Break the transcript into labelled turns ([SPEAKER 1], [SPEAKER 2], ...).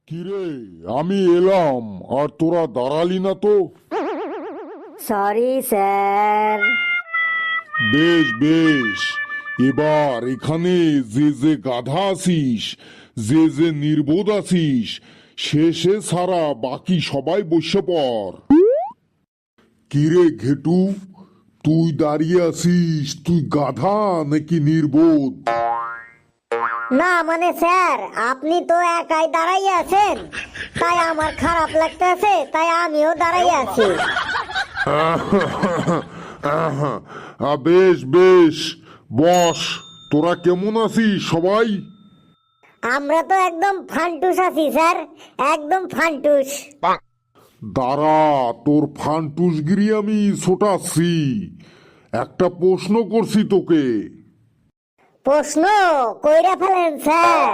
[SPEAKER 1] কিরে, আমি এলাম আর তোরা দাঁড়ালি না তো?
[SPEAKER 2] Sorry sir.
[SPEAKER 1] বেশ বেশ, এবার এখানে যে যে গাধা আছিস, যে যে নির্বোধ আছিস, শেষে সারা বাকি সবাই বসে পড়। কিরে ঘেটু, তুই দাঁড়িয়ে আছিস, তুই গাধা নাকি নির্বোধ?
[SPEAKER 2] না মানে স্যার, আপনি তো একাই দাঁড়াই আছেন, তাই আমার খারাপ লাগতেছে, তাই আমিও দাঁড়াই আছি।
[SPEAKER 1] বেশ বেশ, বস। তোরা কেমন আছিস সবাই?
[SPEAKER 2] আমরা তো একদম ফান্টুস আছি স্যার, একদম ফান্টুস।
[SPEAKER 1] দাঁড়া, তোর ফান্টুসগিরি আমি ছোটাচ্ছি। একটা প্রশ্ন করছি তোকে।
[SPEAKER 2] প্রশ্ন কইরা ফেলেন স্যার।